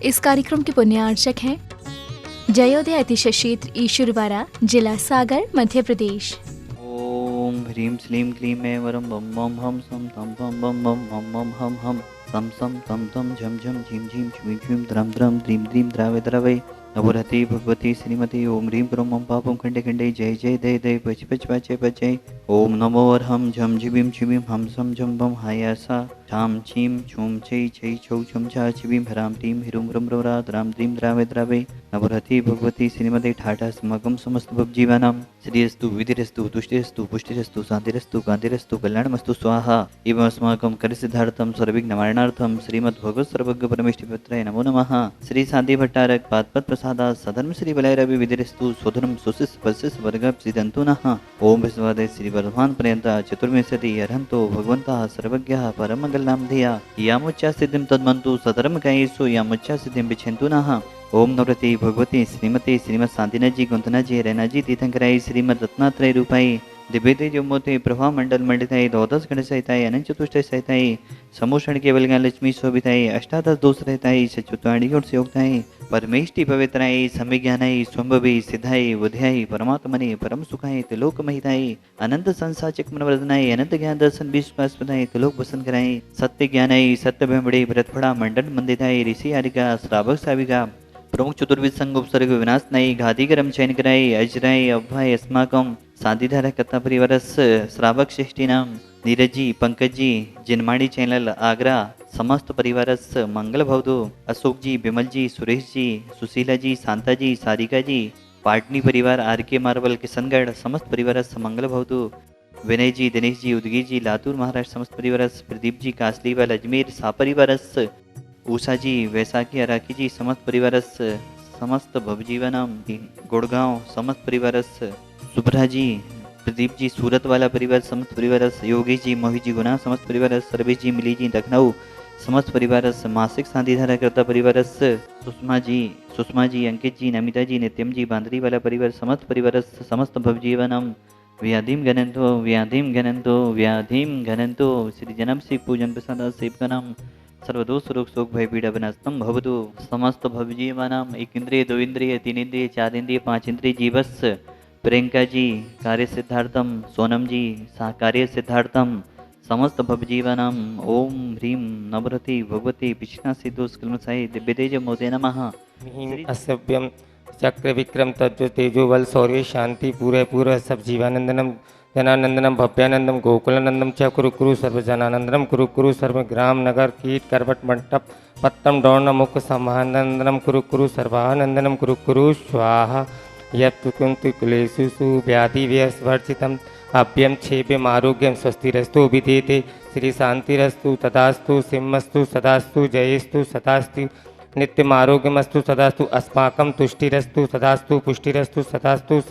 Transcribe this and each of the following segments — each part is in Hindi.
इस कार्यक्रम के पुण्यार्चक हैं जयोदय अतिशय क्षेत्र ईश्वरवाड़ा, जिला सागर, मध्य प्रदेश। ओम ह्रीं श्लीं क्लीं ऐं वरं बम बम हम सम तम बम बम बम हम हम सम सम तम तम झम झम झीं झीं छ्वीं छ्वीं द्रम द्रम द्रीं द्रीं द्रावे द्रावे नवरति भगवती श्रीमती ओम ह्रीं क्रों मम पापं खंडे खंडे जय जय दय दय पच पच पचे पचे ओम नमो अर्हं झम झिबिं छिबिं हम सम झम बम हायासा छाम छीं छूम छै छै छौ छुम छा छिबिं हराम टीं हिरुम रम रा द्राम द्रीं द्रावे द्रावे नवरति भगवती श्रीमती ठाठा समगम समस्त भवजीवानां श्रीयस्तु विधिरस्तु तुष्टिरस्तु पुष्टिरस्तु शांतिरस्तु कांतिरस्तु कल्याणमस्तु स्वाहा एवं अस्माकं करसिद्धार्थं सर्वविघ्ननिवारणार्थं श्रीमद्भगवत् सर्वज्ञ परमेष्ठिपुत्राय नमो नमः। श्री शांति भट्टारक पादपद प्रसादात् सधर्म श्री बलैरवि विधिरस्तु स्वधर्म सुशिष्य पशिष्य वर्ग सिद्धन्तु नः। ओम विश्वादय श्री वर्धमान पर्यंत चतुर्विंशति अर्हन्तो भगवन्तः सर्वज्ञः परमगल्लां धिया यामुच्चा सिद्धिं तद्मन्तु सधर्म कायेषु यामुच्चा सिद्धिं विच्छन्तु नः। ओम नवरति भगवती श्रीमती श्रीमद शांतिनाथ जी गुंतना जी रैना जी तीर्थंकराई श्रीमद रत्नात्रय रूपाई दिव्यते जम्मोते प्रभा मंडल मंडिताई द्वादश गण सहिताई अनंत चतुष्ट सहिताई समूषण केवल लक्ष्मी शोभिताई अष्टादश दोष रहताई सचुत्वाणी और योगताई परमेष्टि पवित्राई समिज्ञानाई स्वंभवी सिद्धाई बुद्ध्याई परमात्मने परम सुखाई त्रिलोक महिताई अनंत संसाचक मनवर्धनाई अनंत ज्ञान दर्शन विश्वासपदाई त्रिलोक वसन कराई सत्य ज्ञानाई सत्य ब्रह्मणे व्रतफड़ा मंडन मंदिताई ऋषि आरिका श्रावक साविका प्रमुख चतुर्विद संग उपसर्ग विनाश नई घातिकरम चयन कराई अजराई अभय अस्माकम शांतिधारा कथा परिवारस श्रावक श्रेष्ठीनाम नीरजी पंकजी जिनमाड़ी चैनल आगरा समस्त परिवारस मंगल भवतु। अशोक जी, विमल जी, सुरेश जी, सुशीला जी, शांता जी, सारिका जी, पाटनी परिवार आर के मार्बल किशनगढ़ समस्त परिवारस मंगल भवतु। विनय जी, दिनेश जी, उदगी जी, लातूर महाराष्ट्र समस्त परिवारस। प्रदीप जी, कासलीवाल अजमेर सा परिवारस। उषा जी, वैसाखी अराकी जी समस्त परिवारस समस्त भवजीवनम गुड़गांव समस्त परिवारस। सुभ्रा जी, प्रदीप जी, सूरत वाला परिवार समस्त परिवारस। योगेश जी, मोहित जी, गुना समस्त परिवारस। सर्वेश जी, मिली जी, लखनऊ समस्त परिवारस। मासिक शांतिधारा करता परिवारस। सुषमा जी, अंकित जी, नमिता जी, नित्यम जी, बांदरी वाला परिवार समस्त परिवारस समस्त भवजीवनम व्याधिं गणन्तो व्याधिं घनन्तो श्री जन्म से पूजन प्रसाद सेवकनम सर्वदोष रोग शोक भय पीड़ा विनाशनम भवतु। समस्त भवजीवानाम एक इंद्रिय दो इंद्रिय तीन इंद्रिय चार इंद्रिय पांच इंद्रिय जीवस। प्रियंका जी, कार्य सिद्धार्थम। सोनम जी, कार्य सिद्धार्थम समस्त भवजीवानाम। ओम ह्रीं नवरति भगवती पिछना सिद्धोष कलमसाई दिव्यतेज मोदे नमः। असभ्यम चक्र विक्रम तत्व तेजो बल शौर्य शांति पूरे पूरे सब जीवानंदनम जनानंदनम भव्यानंदम गोकुलानंदम च कुरु कुरु सर्वजनानंदनम कुरु कुरु सर्वग्राम नगर कीट करवट मंडप पत्तम डौर्ण मुख समानंदनम कुरु कुरु सर्वानंदनम कुरु कुरु स्वाहा यत्तु कुंतु कुलेषु व्याधि व्यस्वर्जितम अभ्यम क्षेप्यम आरोग्यम स्वस्तिरस्तु विधीते श्री शांतिरस्तु तदास्तु सिंहस्तु सदास्तु जयस्तु सदास्तु नित्यम आरोग्यमस्तु सदास्तु अस्माकं तुष्टिरस्तु सदास्तु पुष्टिरस्तु सदास्तु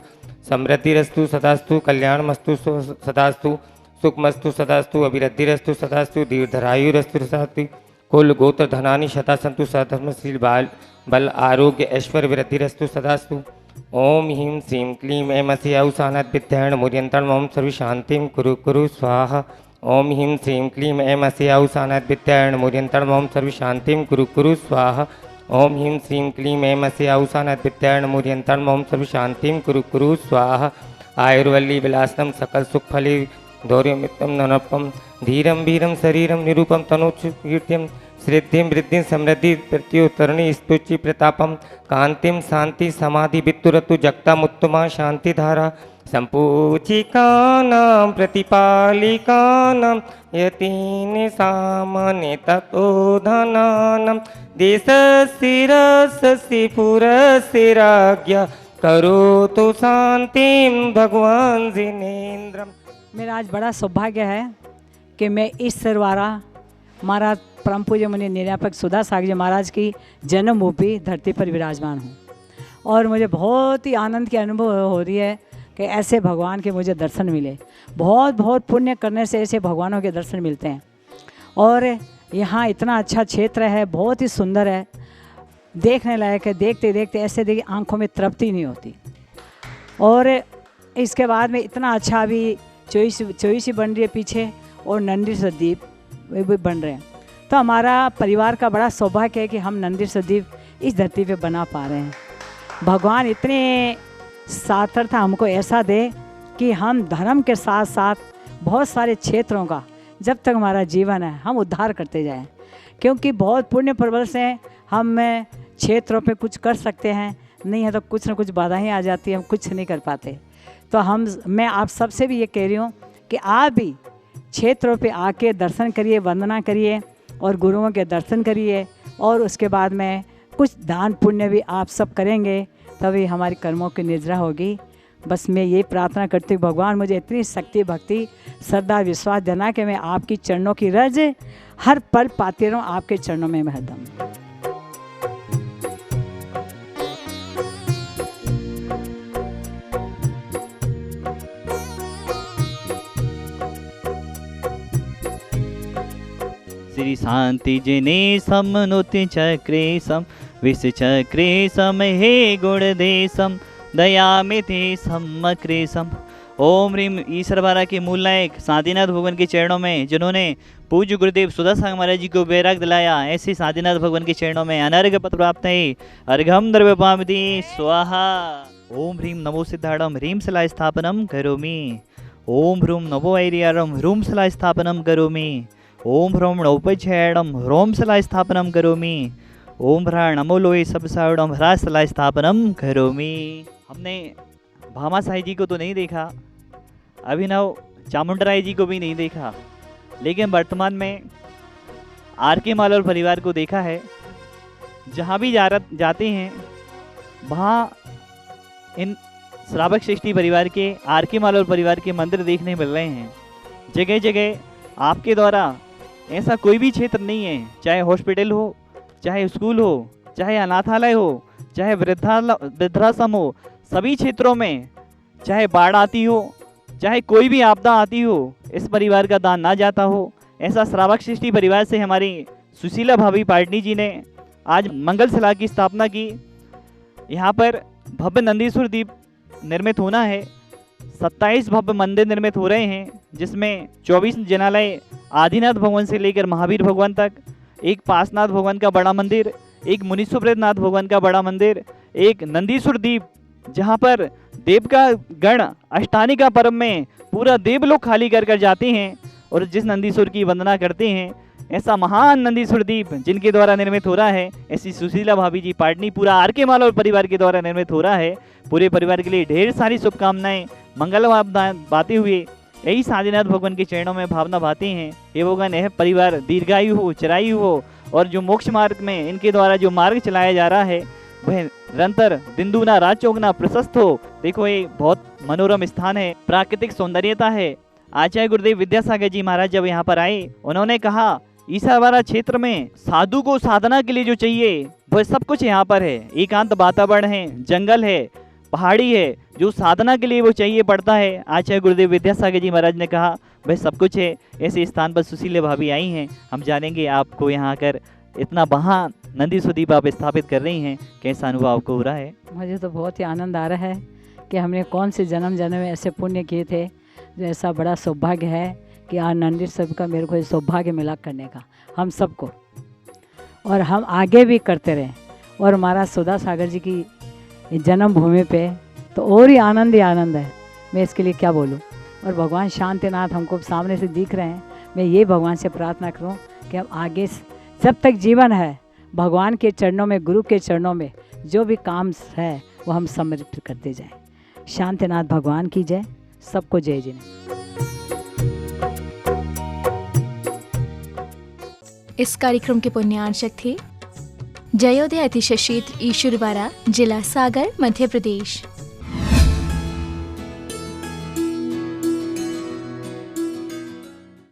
समृद्धिरस्तु सदास्तु कल्याणमस्तु सदास्तु सुखमस्तु सदास्तु अभिवृद्धिरस्तु सदास्तु दीर्घायुरस्तु सदास्तु कुल गोत्र धनानि शता संतु सधर्मशील बल आरोग्य ऐश्वर्य वृद्धिरस्तु सदास्तु। ओम ह्रीं श्रीं क्लीं ऐं मसी औसानद विद्याण मुर्यंतण ओम सर्व शांतिं कुरु कुरु स्वाहा। ओम ह्रीं श्रीं क्लीं ऐं मसी औसानद विद्याण मुर्यंतण ओम सर्व शांतिं कुरु कुरु स्वाहा। ओम ह्रीं श्रीं क्लीं ऐं मसी औसानद विद्याण मुर्यंतण ओम सर्व शांतिं कुरु कुरु स्वाहा। आयुर्वल्ली विलासनम सकल सुखफली धौर्यमित्रम ननपम धीरम वीरम शरीरम निरूपम तनोच्च कीर्तिम श्रद्धिं वृद्धिं समृद्धि प्रत्युत्तरणी स्तुचि प्रतापम कांतिम शांति समाधि वित्तुरतु जगतामुत्तमा शांतिधारा संपूजिकानां प्रतिपालिकानां यतीन सामान्य ततो धनानां देशस्य पुरस्य राज्ञा करोतु शांतिं भगवान जिनेन्द्रम। मेरा आज बड़ा सौभाग्य है कि मैं इस सरवारा महाराज परम पूज्य मुनि निर्यापक सुधा सागर जी महाराज की जन्मभूमि धरती पर विराजमान हूँ और मुझे बहुत ही आनंद की अनुभव हो रही है कि ऐसे भगवान के मुझे दर्शन मिले। बहुत बहुत पुण्य करने से ऐसे भगवानों के दर्शन मिलते हैं और यहाँ इतना अच्छा क्षेत्र है, बहुत ही सुंदर है, देखने लायक है। देखते देखते ऐसे देखिए आंखों में तृप्ति नहीं होती। और इसके बाद में इतना अच्छा अभी चोईसी बन रही है पीछे और नंदी सद्वीप वे भी बन रहे हैं। तो हमारा परिवार का बड़ा सौभाग्य है कि हम नंदी सद्वीप इस धरती पे बना पा रहे हैं। भगवान इतने सामर्थ्य हमको ऐसा दे कि हम धर्म के साथ साथ बहुत सारे क्षेत्रों का जब तक हमारा जीवन है हम उद्धार करते जाएं, क्योंकि बहुत पुण्य प्रबल से हम क्षेत्रों पे कुछ कर सकते हैं, नहीं है तो कुछ ना कुछ बाधाएं आ जाती हैं, हम कुछ नहीं कर पाते। तो मैं आप सबसे भी ये कह रही हूँ कि आप भी क्षेत्रों पे आके दर्शन करिए, वंदना करिए और गुरुओं के दर्शन करिए, और उसके बाद में कुछ दान पुण्य भी आप सब करेंगे, तभी हमारी कर्मों की निर्जरा होगी। बस मैं ये प्रार्थना करती हूँ भगवान मुझे इतनी शक्ति, भक्ति, श्रद्धा, विश्वास देना कि मैं आपकी चरणों की रज हर पल पाती रहूँ, आपके चरणों में मैं हरदम। श्री शांति जिने समनुति चक्रे सम विष चक्रे सम हे गुणदेशम दयामिति समक्रे सम। ओम ह्रीम ईश्वर बारा के मूल नायक साधीनाथ भगवान के चरणों में, जिन्होंने पूज्य गुरुदेव सुधा सागर महाराज जी को वैराग दिलाया, ऐसे साधीनाथ भगवान के चरणों में अनर्घ पत्र प्राप्त है। अर्घम द्रव्यपामि स्वाहा। ओम ह्रीम नमो सिद्धाड़म ह्रीम शिला स्थापनम करोमि। ओम ह्रूम नमो ऐरियारम ह्रूम शिला स्थापनम करोमि। ओम ह्रोम नौपच्छेयम ह्रोम शिला स्थापनम करोमि। ओम ह्रा नमो लोये सब सावड़म ह्रा शिला स्थापनम करोमि। हमने भामा साई जी को तो नहीं देखा, अभिनव चामुंडराय जी को भी नहीं देखा, लेकिन वर्तमान में आर.के. मालवर परिवार को देखा है। जहाँ भी जाते हैं वहाँ इन श्रावक श्रेष्ठी परिवार के, आर.के. मालवर परिवार के मंदिर देखने मिल रहे हैं। जगह जगह आपके द्वारा ऐसा कोई भी क्षेत्र नहीं है, चाहे हॉस्पिटल हो, चाहे स्कूल हो, चाहे अनाथालय हो, चाहे वृद्धाश्रम हो, सभी क्षेत्रों में चाहे बाढ़ आती हो, चाहे कोई भी आपदा आती हो, इस परिवार का दान ना जाता हो। ऐसा श्रावक सृष्टि परिवार से हमारी सुशीला भाभी पाटनी जी ने आज मंगलशिला की स्थापना की। यहाँ पर भव्य नंदीश्वर दीप निर्मित होना है। 27 भव्य मंदिर निर्मित हो रहे हैं, जिसमें 24 जनालय आदिनाथ भगवान से लेकर महावीर भगवान तक, एक पासनाथ भगवान का बड़ा मंदिर, एक मुनीश्वरनाथ भगवान का बड़ा मंदिर, एक नंदीश्वर दीप, जहाँ पर देव का गण अष्टानी का पर्व में पूरा देवलोक खाली कर कर जाते हैं और जिस नंदीश्वर की वंदना करते हैं। ऐसा महान नंदीश्वर दीप जिनके द्वारा निर्मित हो रहा है, ऐसी सुशीला भाभी जी पाटनी पूरा आर.के. मालवर परिवार के द्वारा निर्मित हो रहा है। पूरे परिवार के लिए ढेर सारी शुभकामनाएं मंगल बाते हुए यही साधीनाथ भगवान के चरणों में भावना भाते हैं। ये भगवान यह परिवार दीर्घायु हो, चिरायु हो, और जो मोक्ष मार्ग में इनके द्वारा जो मार्ग चलाया जा रहा है वह निरंतर दिन दूना रात चौगुना प्रशस्त हो। देखो ये बहुत मनोरम स्थान है, प्राकृतिक सौंदर्यता है। आचार्य गुरुदेव विद्यासागर जी महाराज जब यहाँ पर आए, उन्होंने कहा ईसावारा क्षेत्र में साधु को साधना के लिए जो चाहिए वह सब कुछ यहाँ पर है। एकांत वातावरण है, जंगल है, पहाड़ी है, जो साधना के लिए वो चाहिए पड़ता है। आचार्य गुरुदेव विद्यासागर जी महाराज ने कहा वह सब कुछ है। ऐसे स्थान पर सुशीला भाभी आई हैं। हम जानेंगे आपको यहाँ आकर इतना महान नंदीश्वर दीप आप स्थापित कर रही हैं, कैसा अनुभव आपको हो रहा है? मुझे तो बहुत ही आनंद आ रहा है कि हमने कौन से जन्म में ऐसे पुण्य किए थे, जो ऐसा बड़ा सौभाग्य है कि आज नंदीश्वर का मेरे को सौभाग्य मिला करने का हम सबको, और हम आगे भी करते रहें। और महाराज सुधा सागर जी की जन्मभूमि पे तो और ही आनंद है। मैं इसके लिए क्या बोलूँ। और भगवान शांतिनाथ हमको सामने से दिख रहे हैं। मैं ये भगवान से प्रार्थना करूँ कि हम आगे जब तक जीवन है भगवान के चरणों में, गुरु के चरणों में जो भी काम है वो हम समर्पित करते जाएं। शांतिनाथ भगवान की जय, सबको जय जय। इस कार्यक्रम के पुण्यार्चक थे जयोदय अतिशय क्षेत्र ईश्वरवारा, जिला सागर, मध्य प्रदेश।